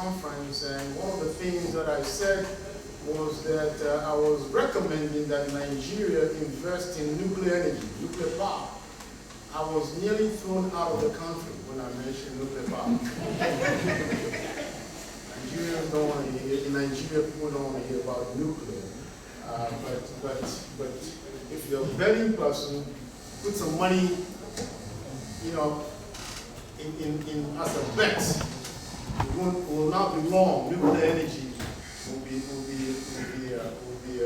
conference, and one of the things that I said was that I was recommending that Nigeria invest in nuclear energy, nuclear power. I was nearly thrown out of the country when I mentioned nuclear power. Nigerians don't want to hear, in Nigeria people don't want to hear about nuclear. But if you're a betting person, put some money, in as a bet. It will not be long. Nuclear energy will be a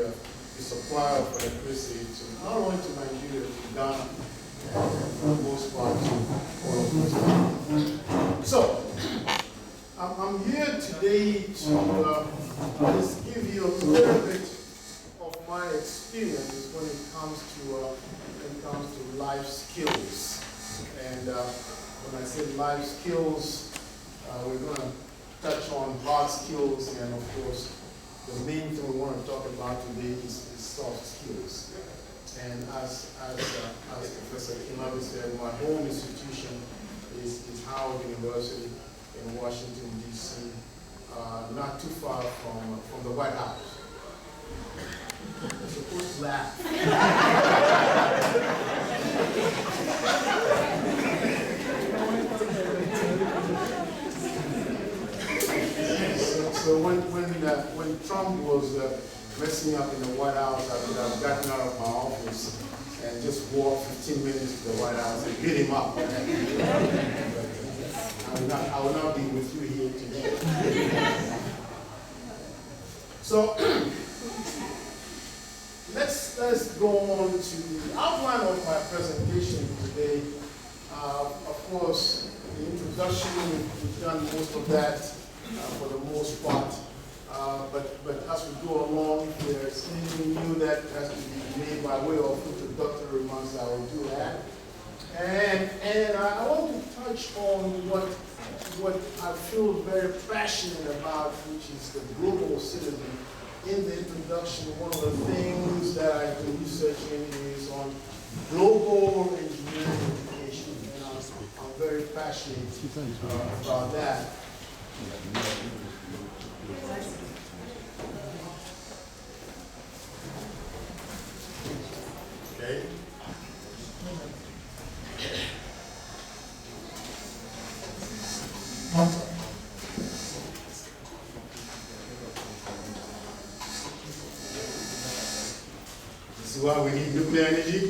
supplier for electricity to not only to Nigeria, to Ghana, and for the most part to all of us. So I'm here today to just give you a little bit of my experience when it comes to life skills. And when I say life skills, we're going to touch on hard skills, and of course, the main thing we want to talk about today is soft skills. And as Professor Kimabe said, my home institution is Howard University in Washington, D.C., not too far from the White House. You're supposed to laugh. So when Trump was messing up in the White House, I would have gotten out of my office and just walked 15 minutes to the White House and beat him up. I will not be with you here today. So let's go on to the outline of my presentation today. Of course, the introduction, we've done most of that for the most part. But as we go along, if there's anything new that has to be made by way of introductory remarks, I will do that. And I want to touch on what I feel very passionate about, which is the global citizen. In the introduction, one of the things that I've been researching is on global engineering education, and I'm very passionate about that. Okay. This is why we need nuclear energy.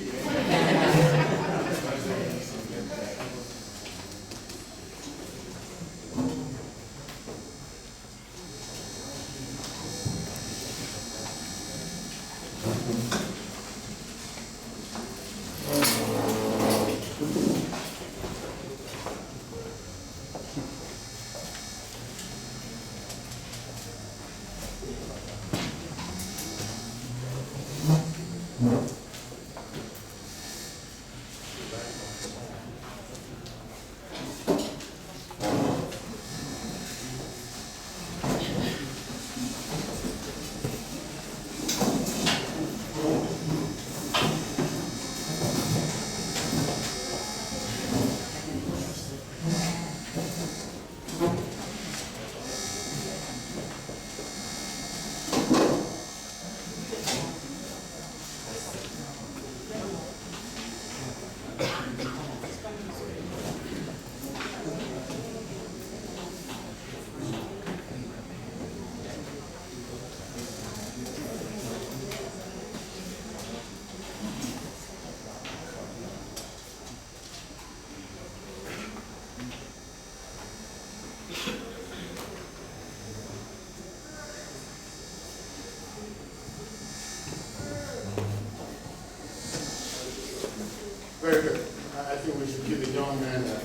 Very good. I think we should give the young man that.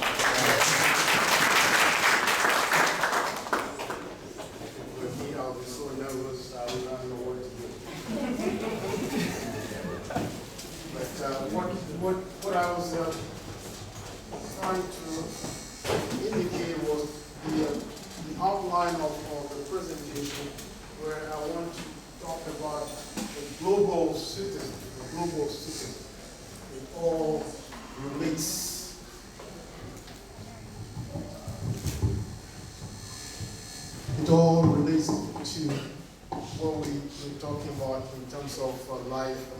With me, I'll be so nervous, I will not know what to do. But what I was trying to indicate was the outline of the presentation, where I want to talk about the global citizen, It all relates. all relates to what we're talking about in terms of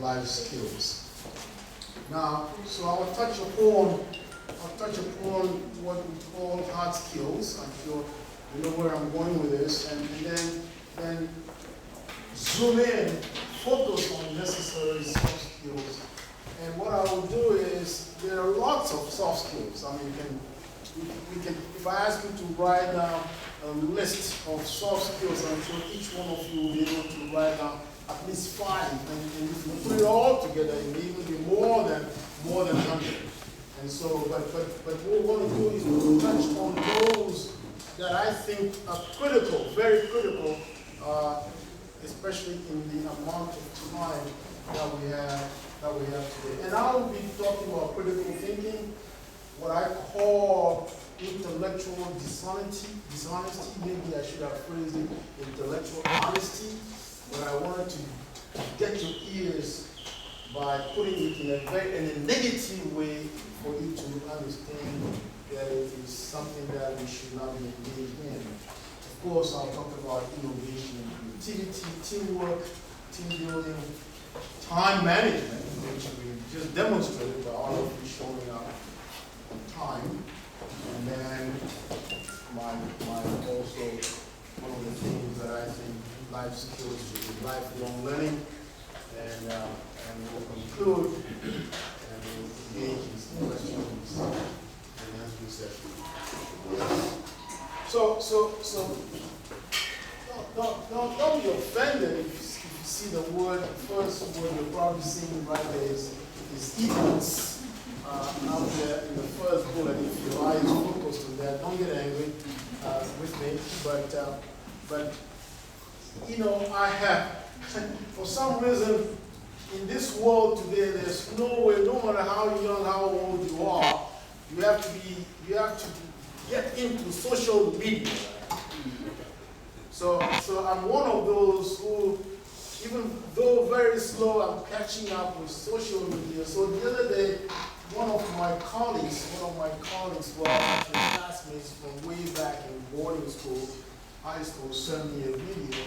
life skills. Now, so I'll touch upon what we call hard skills. I'm sure you know where I'm going with this, and then zoom in, focus on necessary soft skills. And what I will do is, there are lots of soft skills. I mean, we can, if I ask you to write down a list of soft skills, I'm sure each one of you will be able to write down at least 5. And if you put it all together, it may even be more than 100. And so, but what we want to do is to touch on those that I think are critical, very critical, especially in the amount of time that we have today. And I will be talking about critical thinking, what I call intellectual dishonesty. Maybe I should have phrased it intellectual honesty, but I wanted to get your ears by putting it in a negative way for you to understand that it is something that we should not be engaged in. Of course, I'll talk about innovation, creativity, teamwork, team building, time management, which we just demonstrated by all of you showing up on time. And then also one of the things that I think life skills should be lifelong learning. And we'll conclude and we'll engage in some questions and answer session. So don't be offended if you see the word, the first word you're probably seeing right there is equals. Out there in the first bullet, if your eye is focused on that, don't get angry with me. But you know, I have, for some reason, in this world today, there's no way, no matter how young, how old you are, you have to get into social media. So I'm one of those who, even though very slow, I'm catching up with social media. So the other day, one of my colleagues, well, actually classmates from way back in boarding school, high school, sent me a video,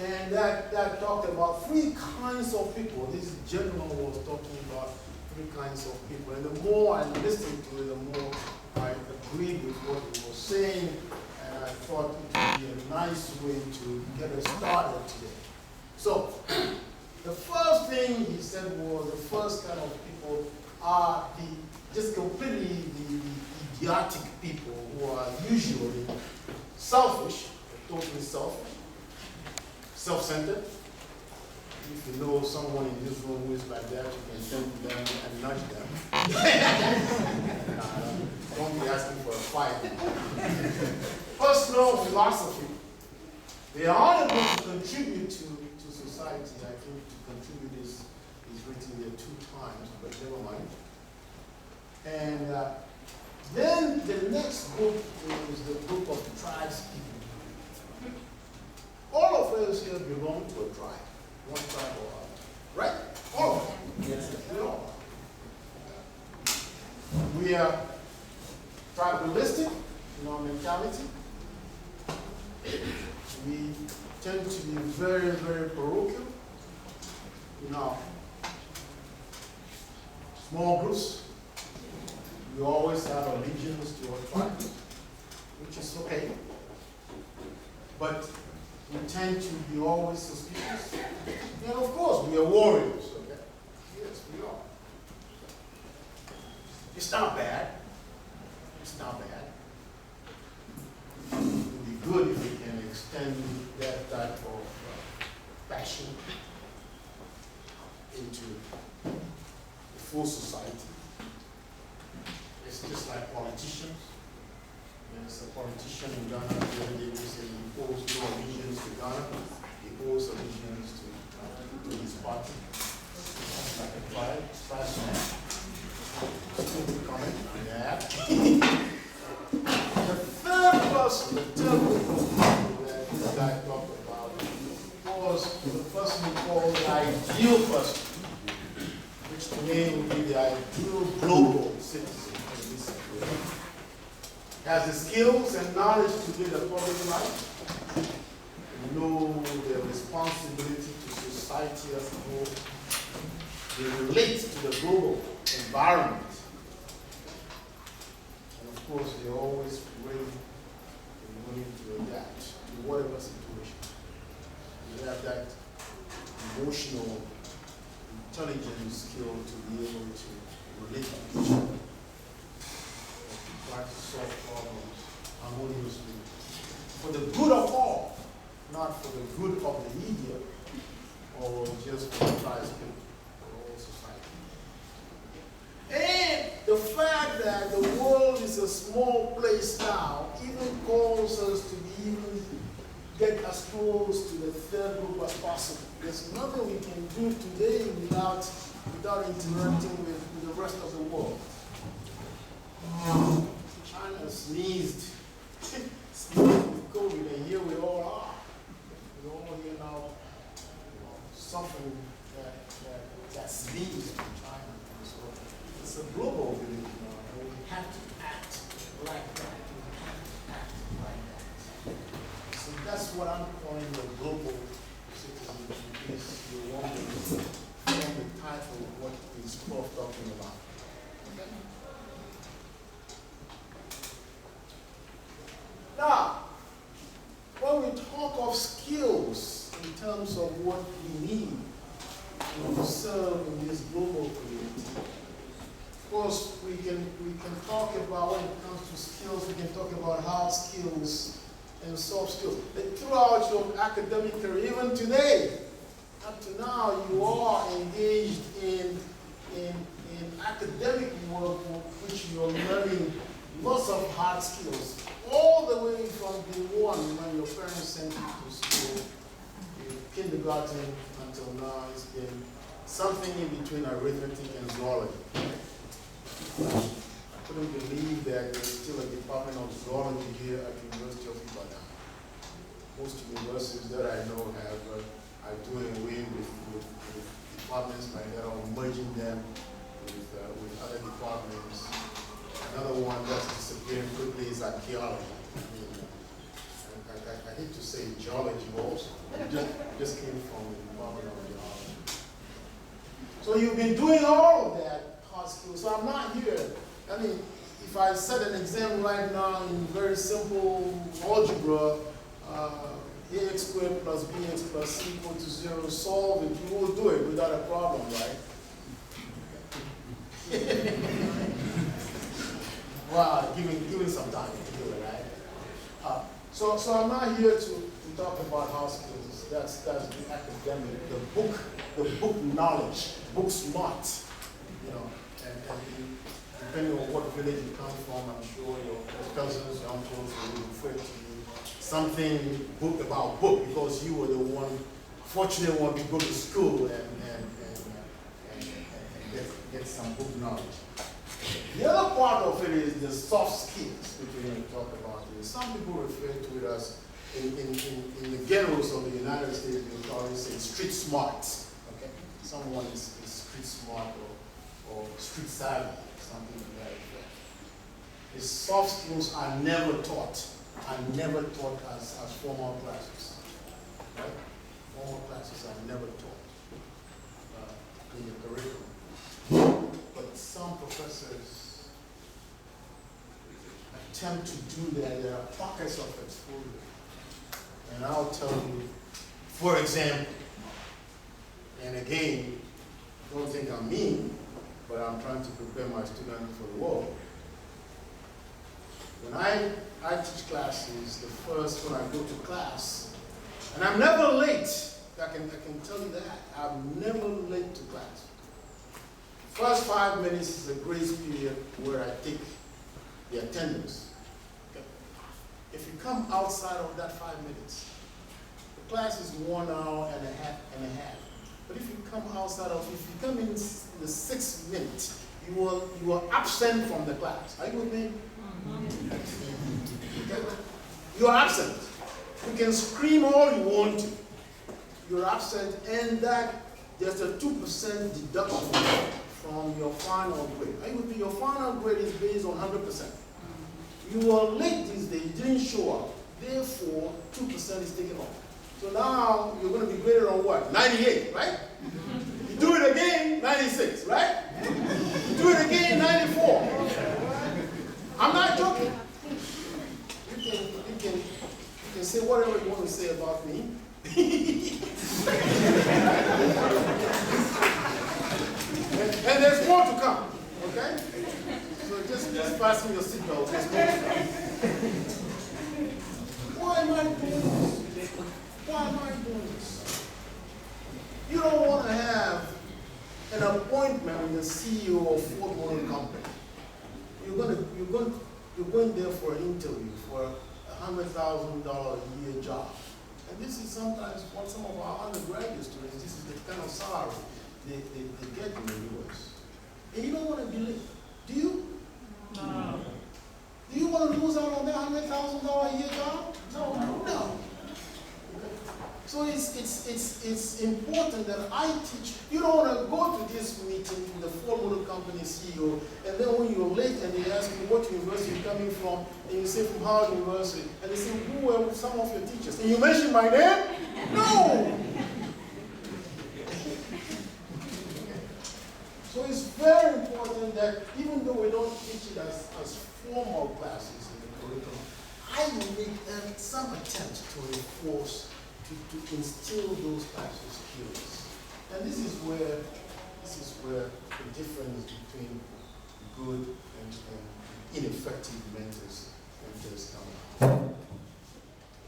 and that talked about 3 kinds of people. This gentleman was talking about 3 kinds of people, and the more I listened to it, the more I agreed with what he was saying, and I thought it would be a nice way to get us started today. So, the first thing he said was the first kind of people are just completely the idiotic people who are usually selfish, totally selfish, self-centered. If you know someone in this room who is like that, you can turn to them and nudge them. Don't be asking for a fight. Personal philosophy. They are able to contribute to society. I think to contribute is written there 2 times, but never mind. And then the next group is the group of tribes people. All of us here belong to a tribe, one tribe or other, right? All of them. Yes, we all. We are tribalistic in our mentality. We tend to be very, very parochial in our small groups. We always have allegiance to our tribe, which is okay. But we tend to be always suspicious. And of course, we are warriors, okay? Yes, we are. It's not bad. It's not bad. It would be good if we can extend that type of passion into the full society. It's just like politicians. There's a politician in Ghana the other day who said he owes no allegiance to Ghana, he owes allegiance to his party. That's like a tribe man. Stupid comment on that. The third person that this guy talked about was the person we call the ideal person, which to me would be the ideal global citizen. Has the skills and knowledge to lead a public life, know their responsibility to society as a whole. They relate to the global environment. And of course, they're always ready and willing to adapt to whatever situation. They have that emotional intelligence skill to be able to relate to each other. Try to solve problems harmoniously for the good of all, not for the good of the media or just for the tribespeople, for all society. And the fact that the world is a small place now even calls us to even get as close to the third group as possible. There's nothing we can do today without interacting with the rest of the world. China sneezed with COVID, and here we all are. We're all here now, suffering that sneeze from China. So it's a global village now, and we have to act like that. We have to act like that. So that's what I'm calling the global citizenship. Is you want to form the title of what is Prof talking about. Okay? Now, when we talk of skills in terms of what we need to serve in this global community, of course, we can talk about, when it comes to skills, we can talk about hard skills and soft skills. But throughout your academic career, even today, up to now, you are engaged in academic work, which you're learning lots of hard skills, all the way from day one when your parents sent you to school, kindergarten until now. It's been something in between arithmetic and zoology. I couldn't believe that there's still a department of zoology here at the University of Ibadan. Most universities that I know are doing away with departments like that, or merging them with other departments. Another one that's disappearing quickly is archaeology. I hate to say geology also. It just came from the Department of Geology. So you've been doing all of that hard skills. So I'm not here. I mean, if I set an exam right now in very simple algebra, ax squared plus bx plus c equal to 0, solve it, you will do it without a problem, right? Wow, giving some time to do it, right? So I'm not here to talk about hard skills. That's the academic, the book knowledge, book smart, and depending on what village you come from, I'm sure your cousins, your uncles will refer to you something about book, because you were the one, fortunate one to go to school and get some book knowledge. The other part of it is the soft skills, which we're going to talk about here. Some people refer to it as, in the ghettos of the United States, they probably say street smart. Okay? Someone is street smart or street savvy, something like that. The soft skills are never taught as formal classes. Right? Formal classes are never taught in the curriculum. But some professors attempt to do that. There are pockets of exposure. And I'll tell you, for example, and again, don't think I'm mean, but I'm trying to prepare my students for the world. When I teach classes, when I go to class, and I'm never late, I can tell you that, I'm never late to class. First 5 minutes is a grace period where I take the attendance. Okay. If you come outside of that 5 minutes, the class is 1 hour and a half. But if you come in the 6th minute, you are absent from the class. Are you with me? Okay. You are absent. You can scream all you want to. You're absent, and that there's a 2% deduction from your final grade. Are you with me? Your final grade is based on 100%. You were late this day, you didn't show up. Therefore, 2% is taken off. So now you're going to be graded on what? 98, right? You do it again, 96, right? You do it again, 94. I'm not joking. You can say whatever you want to say about me. and there's more to come, okay? So just fasten your seatbelt. There's more to come. Why am I doing this? Why am I doing this? You don't want to have an appointment with the CEO of Ford Motor Company. You're going there for an interview for a $100,000 a year job. And this is sometimes what some of our undergraduate students, this is the kind of salary they get in the US. And you don't want to be late. Do you? No. Do you want to lose out on that $100,000 a year job? No. So it's important that I teach. You don't want to go to this meeting with the Ford Motor Company CEO, and then when you're late and they ask you what university you're coming from, and you say from Howard University, and they say, who were some of your teachers? And you mention my name? No! So it's very important that even though we don't teach it as formal classes in the curriculum, I make some attempt to reinforce, to instill those types of skills. And this is where the difference between good and ineffective mentors come out.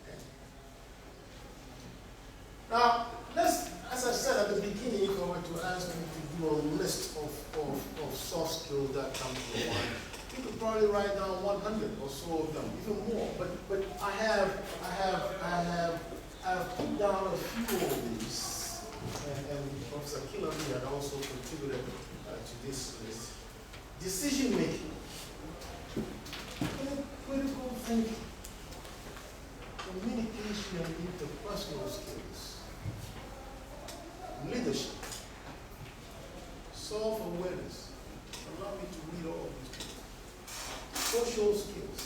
Okay. Now, as I said at the beginning, if I were to ask you to do a list of soft skills that come to mind, you could probably write down 100 or so of them, even more. But I have put down a few of these, and Professor Killarney had also contributed to this list. Decision making, critical thinking, communication and interpersonal skills, leadership, self-awareness. Allow me to read all of these things. Social skills,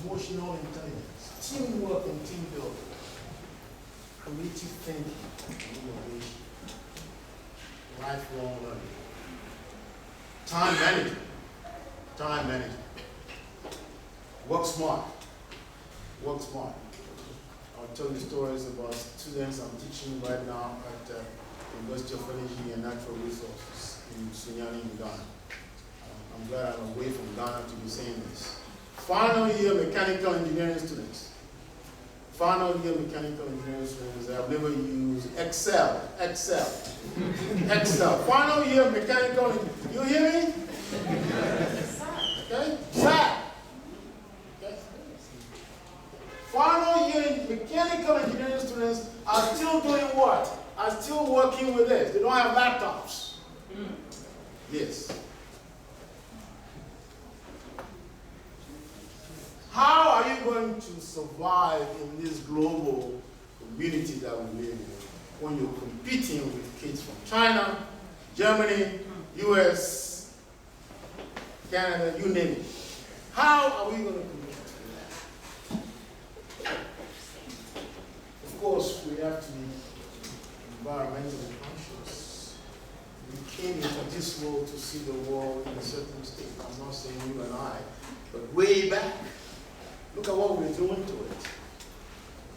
emotional intelligence, teamwork and team building, creative thinking and innovation, lifelong learning, time management, work smart. I'll tell you stories about students I'm teaching right now at the University of Energy and Natural Resources in Sunyani, Ghana. I'm glad I'm away from Ghana to be saying this. Final year mechanical engineering students. Final year mechanical engineering students, I've never used Excel. Final year mechanical, you hear me? Okay? SAT. Okay? Final year mechanical engineering students are still doing what? Are still working with this. They don't have laptops. Yes. How are you going to survive in this global community that we live in when you're competing with kids from China, Germany, US, Canada, you name it? How are we going to compete with that? Of course, we have to be environmentally conscious. We came into this world to see the world in a certain state. I'm not saying you and I, but way back. Look at what we're doing to it.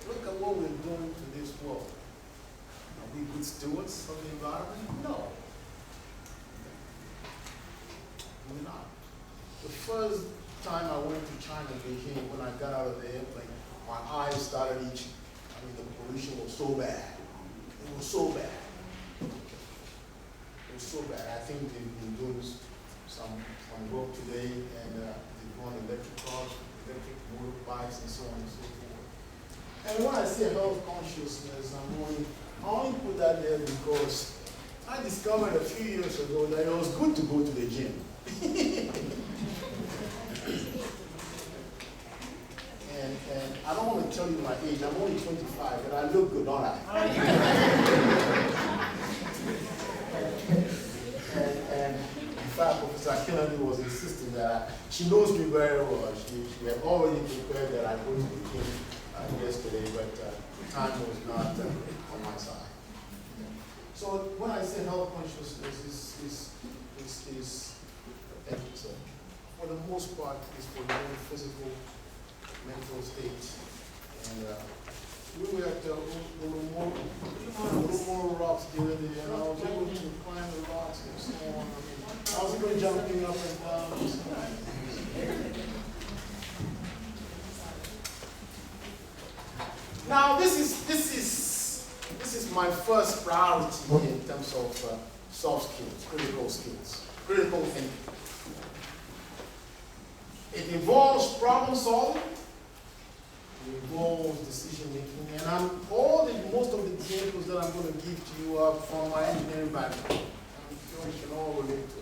Look at what we're doing to this world. Are we good stewards of the environment? No. We're not. The first time I went to China, Beijing, when I got out of the airplane, my eyes started itching. I mean, the pollution was so bad. It was so bad. It was so bad. I think they've been doing some work today, and they've gone electric cars, electric motorbikes, and so on and so forth. And when I say health consciousness, I only put that there because I discovered a few years ago that it was good to go to the gym. and I don't want to tell you my age. I'm only 25, but I look good, don't I? and in fact, Professor Mr. Kennedy was insisting that she knows me very well. She had already prepared that I go to the king yesterday, but time was not on my side. So when I say health consciousness is for the most part, is for your own physical, mental state. And we were at Ulumoro rocks the other day, and I was able to climb the rocks and so on. I was even jumping up and down. And so on. Now, this is my first priority in terms of soft skills, critical thinking. It involves problem solving, it involves decision making, and most of the examples that I'm going to give to you are from my engineering background. I'm sure you can all relate to